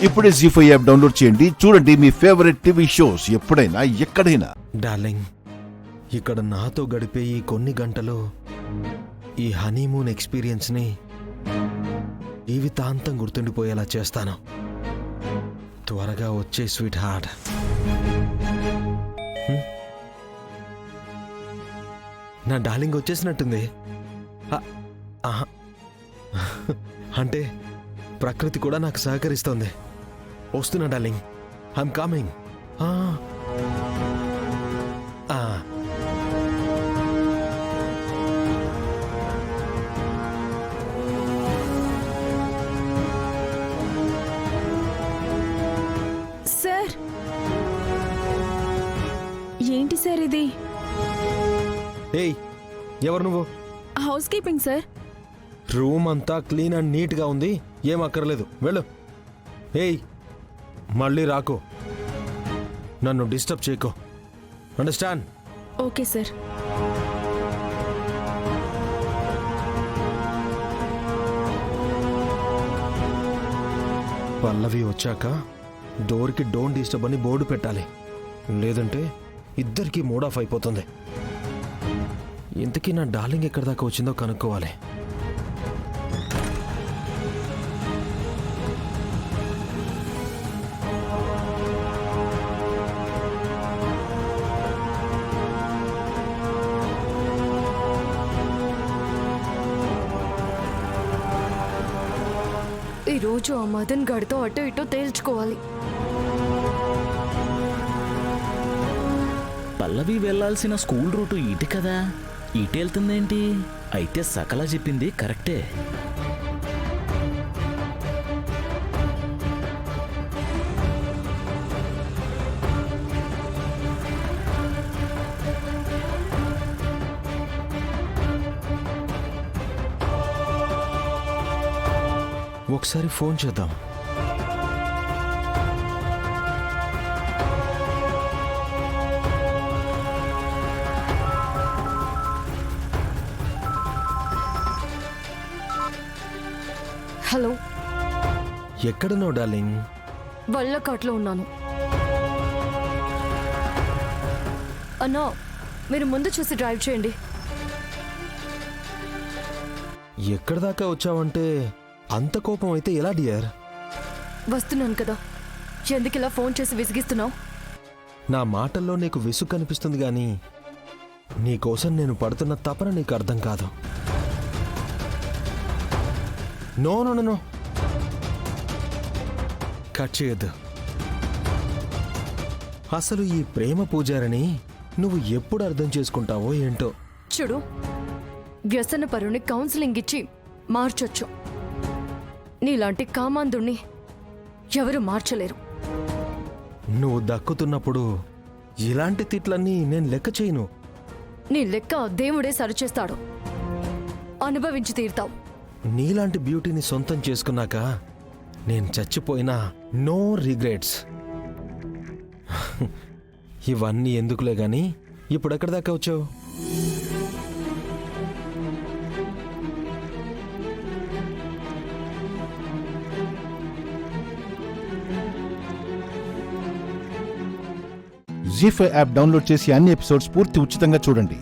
ఇప్పుడే జీ5 app download చేయండి. చూడండి మీ ఫేవరెట్ టీవీ షోస్ ఎప్పుడైనా ఎక్కడైనా. డార్లింగ్, ఇక్కడ నాతో గడిపే ఈ కొన్ని గంటలు ఈ హనీమూన్ ఎక్స్పీరియన్స్ని జీవితాంతం గుర్తుండిపోయేలా చేస్తాను. త్వరగా వచ్చే స్వీట్ హార్ట్. నా డార్లింగ్ వచ్చేసినట్టుంది. అంటే ప్రకృతి కూడా నాకు సహకరిస్తోంది. వస్తున్నా డార్లింగ్, ఐఎమ్ కమింగ్. సార్, ఏంటి సార్ ఇది? ఏయ్, ఎవరు నువ్వు? House keeping sir. రూమ్ అంతా క్లీన్ అండ్ నీట్గా ఉంది, ఏం అక్కర్లేదు, వెళ్ళు. ఏయ్, మళ్ళీ రాకు, నన్ను డిస్టర్బ్ చేయకు, అండర్స్టాండ్? Okay sir. పల్లవి వచ్చాక డోర్కి డోంట్ డిస్టర్బ్ అని బోర్డు పెట్టాలి, లేదంటే ఇద్దరికి మూడ్ ఆఫ్ అయిపోతుంది. ఇంతకీ నా డార్లింగ్ ఎక్కడి దాకా వచ్చిందో కనుక్కోవాలి. ఈరోజు ఆ మదన్ గాడితో అటో ఇటో తేల్చుకోవాలి. పల్లవి వెళ్లాల్సిన స్కూల్ రూటు ఇటు కదా, ఇటు వెళ్తుందేంటి? అయితే సకల చెప్పింది కరెక్టే. ఒకసారి ఫోన్ చేద్దాం. హలో, ఎక్కడున్నావు డార్లింగ్? వల్లకాట్లో ఉన్నాను. అన్నా, మీరు ముందు చూసి డ్రైవ్ చేయండి. ఎక్కడి దాకా వచ్చావంటే అంత కోపం అయితే ఎలా డియర్? వస్తున్నాను కదా, ఎందుకు ఇలా ఫోన్ చేసి విసిగిస్తున్నావు? నా మాటల్లో నీకు విసుగు కనిపిస్తుంది గాని నీకోసం నేను పడుతున్న తపన నీకు అర్థం కాదు. నో నో నో, కట్ చేయొద్దు. అసలు ఈ ప్రేమ పూజారని నువ్వు ఎప్పుడు అర్థం చేసుకుంటావో ఏంటో. చూడు, వ్యసన పరుని కౌన్సిలింగ్ ఇచ్చి మార్చొచ్చు, నీలాంటి కామాంధుణ్ణి ఎవరు మార్చలేరు. నువ్వు దక్కుతున్నప్పుడు ఇలాంటి తిట్లన్నీ నేను లెక్క చేయను. నీ లెక్క దేవుడే సరిచేస్తాడు, అనుభవించి తీరుతావు. నీలాంటి బ్యూటీని సొంతం చేసుకున్నాక నేను చచ్చిపోయినా నో రిగ్రెట్స్. ఇవన్నీ ఎందుకులే గాని ఇప్పుడు ఎక్కడి దాకా వచ్చావు? జీ5 యాప్ డౌన్లోడ్ చేసి అన్ని ఎపిసోడ్స్ పూర్తి ఉచితంగా చూడండి.